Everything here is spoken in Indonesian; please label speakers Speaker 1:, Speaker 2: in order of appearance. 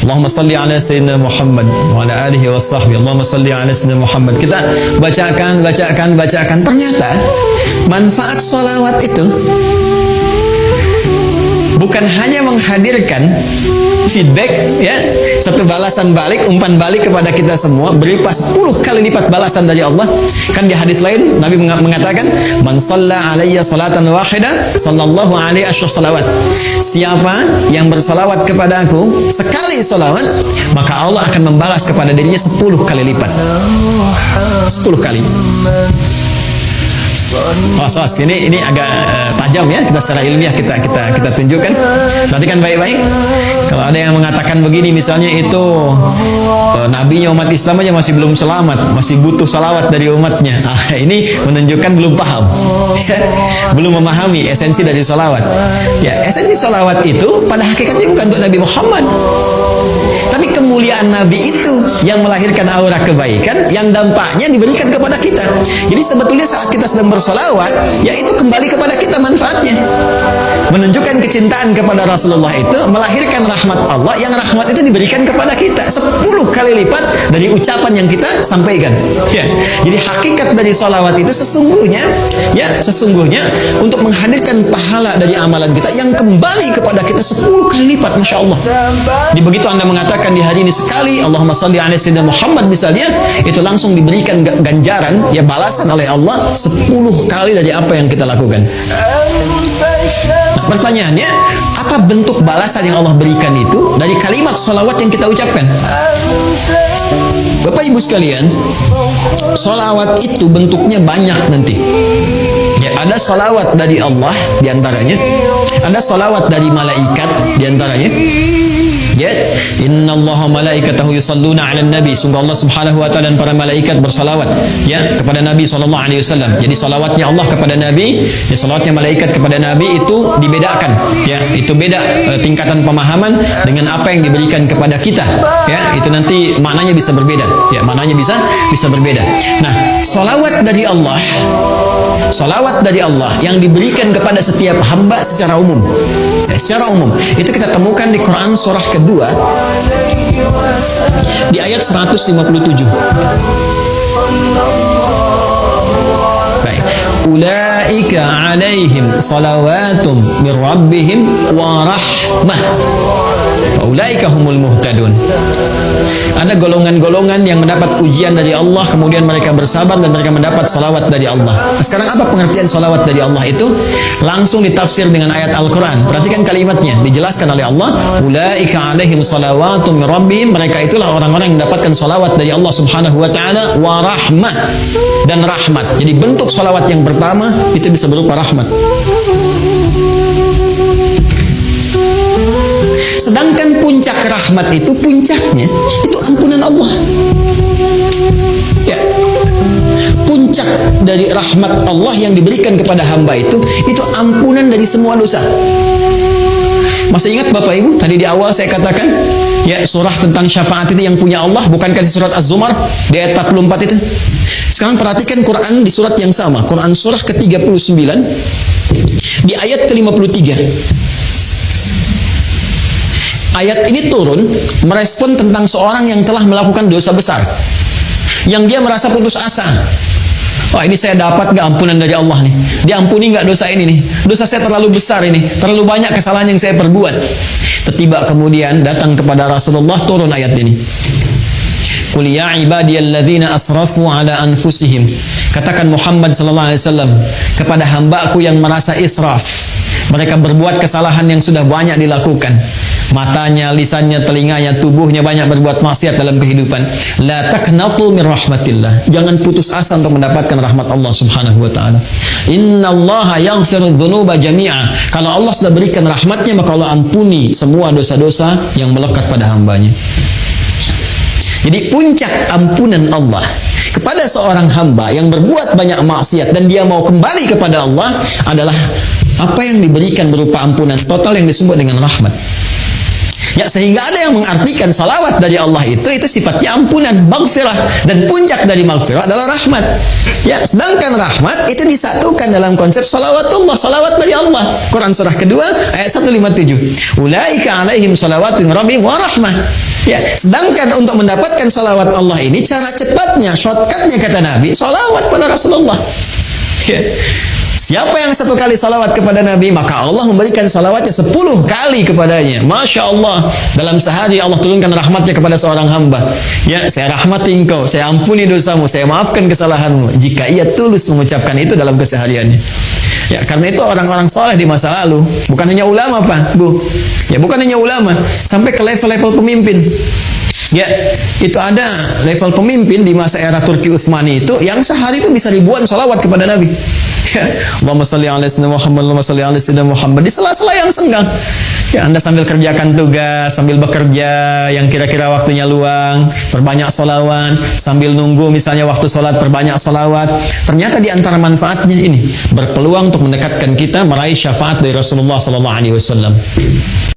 Speaker 1: Allahumma salli ala sayyidina Muhammad wa ala alihi wa sahbihi. Allahumma salli ala sayyidina Muhammad. Kita bacakan. Ternyata manfaat sholawat itu bukan hanya menghadirkan feedback, ya, satu balasan balik, umpan balik kepada kita semua berupa 10 kali lipat balasan dari Allah. Kan di hadis lain Nabi mengatakan, man shalla alayya salatan wahidah sallallahu alaihi salawat. Siapa yang bersalawat kepada aku sekali salawat, maka Allah akan membalas kepada dirinya 10 kali lipat. 10 kali. Ini agak tajam ya, kita secara ilmiah kita tunjukkan. Perhatikan baik-baik. Kalau ada yang mengatakan begini, misalnya itu nabinya umat Islam aja masih belum selamat, masih butuh salawat dari umatnya. Ini menunjukkan belum paham, ya, belum memahami esensi dari salawat. Ya, esensi salawat itu pada hakikatnya bukan untuk Nabi Muhammad, tapi kemuliaan Nabi itu yang melahirkan aura kebaikan yang dampaknya diberikan kepada kita. Jadi sebetulnya saat kita sedang bersolawat, ya itu kembali kepada kita manfaatnya. Menunjukkan kecintaan kepada Rasulullah itu melahirkan rahmat Allah, yang rahmat itu diberikan kepada kita 10 kali lipat dari ucapan yang kita sampaikan. Ya. Jadi hakikat dari solawat itu sesungguhnya untuk menghadirkan pahala dari amalan kita yang kembali kepada kita 10 kali lipat. Masya Allah. Jadi begitu Anda mengatakan di hari ini sekali Allahumma shalli ala sayyidina Muhammad misalnya, itu langsung diberikan ganjaran, ya, balasan oleh Allah 10 kali dari apa yang kita lakukan. Nah, pertanyaannya, apa bentuk balasan yang Allah berikan itu dari kalimat sholawat yang kita ucapkan? Bapak Ibu sekalian, sholawat itu bentuknya banyak nanti. Ya, ada sholawat dari Allah diantaranya, ada sholawat dari malaikat diantaranya. Ya, innallaha malaikatahu yusalluna 'alan nabi. Sungguh Allah Subhanahu wa taala dan para malaikat bersalawat, ya, kepada Nabi sallallahu alaihi wasallam. Jadi salawatnya Allah kepada Nabi, ya, salawatnya malaikat kepada Nabi itu dibedakan, ya. Itu beda tingkatan pemahaman dengan apa yang diberikan kepada kita, ya. Itu nanti maknanya bisa berbeda, ya, maknanya bisa berbeda. Nah, salawat dari Allah yang diberikan kepada setiap hamba secara umum. Ya, secara umum itu kita temukan di Quran surah kedua di ayat 157. Baik. Ulaika alaihim salawatum min rabbihim wa rahmah wa ulaika humul muhtadun. Ada golongan-golongan yang mendapat ujian dari Allah, kemudian mereka bersabar dan mereka mendapat salawat dari Allah. Nah, sekarang apa pengertian salawat dari Allah itu? Langsung ditafsir dengan ayat Al-Quran. Perhatikan kalimatnya, dijelaskan oleh Allah, ulaika alaihim salawatum min rabbihim. Mereka itulah orang-orang yang mendapatkan salawat dari Allah Subhanahu wa taala, wa rahmah, dan rahmat. Jadi bentuk salawat yang pertama itu bisa berupa rahmat. Sedangkan puncak rahmat itu, puncaknya itu ampunan Allah. Ya. Puncak dari rahmat Allah yang diberikan kepada hamba itu ampunan dari semua dosa. Masih ingat Bapak Ibu, tadi di awal saya katakan, ya, surah tentang syafaat itu yang punya Allah, bukankah di surat Az-Zumar di ayat 44 itu? Sekarang perhatikan Quran di surat yang sama, Quran surah ke-39 di ayat ke-53. Ayat ini turun merespon tentang seorang yang telah melakukan dosa besar, yang dia merasa putus asa. Wah, ini saya dapat nggak ampunan dari Allah nih? Diampuni nggak dosa ini nih? Dosa saya terlalu besar ini, terlalu banyak kesalahan yang saya perbuat. Tiba kemudian datang kepada Rasulullah turun ayat ini. Qul ya ibadiyalladzina asrafu ala anfusihim. Katakan Muhammad sallallahu alaihi wasallam kepada hamba-Ku yang merasa israf. Mereka berbuat kesalahan yang sudah banyak dilakukan. Matanya, lisannya, telinganya, tubuhnya banyak berbuat maksiat dalam kehidupan. La taqnatu min rahmatillah. Jangan putus asa untuk mendapatkan rahmat Allah Subhanahu wa taala. Innallaha yaghfiru dzunuba jami'a. Kalau Allah sudah berikan rahmatnya, maka Allah ampuni semua dosa-dosa yang melekat pada hambanya. Jadi puncak ampunan Allah kepada seorang hamba yang berbuat banyak maksiat dan dia mau kembali kepada Allah adalah apa yang diberikan berupa ampunan total yang disebut dengan rahmat. Ya, sehingga ada yang mengartikan salawat dari Allah itu sifatnya ampunan, maghfirah, dan puncak dari maghfirah adalah rahmat. Ya, sedangkan rahmat itu disatukan dalam konsep salawatullah, salawat dari Allah. Quran surah kedua ayat 157. Ulaika alaihim salawatun rabbihim wa rahmah. Ya, sedangkan untuk mendapatkan salawat Allah ini cara cepatnya, shortcutnya kata Nabi, salawat pada Rasulullah. Ya. Siapa yang 1 kali salawat kepada Nabi, maka Allah memberikan salawatnya 10 kali kepadanya. Masya Allah, dalam sehari Allah turunkan rahmatnya kepada seorang hamba. Ya, saya rahmati engkau, saya ampuni dosamu, saya maafkan kesalahanmu, jika ia tulus mengucapkan itu dalam kesehariannya. Ya, karena itu orang-orang soleh di masa lalu, bukan hanya ulama Pak, Bu. Ya, bukan hanya ulama, sampai ke level-level pemimpin. Ya, itu ada level pemimpin di masa era Turki Utsmani itu yang sehari itu bisa ribuan salawat kepada Nabi. Ya, Allahumma sholli ala sayyidina Muhammad, Allahumma sholli ala sayyidina Muhammad, di sela-sela yang senggang. Ya, Anda sambil kerjakan tugas, sambil bekerja yang kira-kira waktunya luang, perbanyak sholawat, sambil nunggu misalnya waktu sholat, perbanyak sholawat. Ternyata di antara manfaatnya ini berpeluang untuk mendekatkan kita meraih syafaat dari Rasulullah SAW.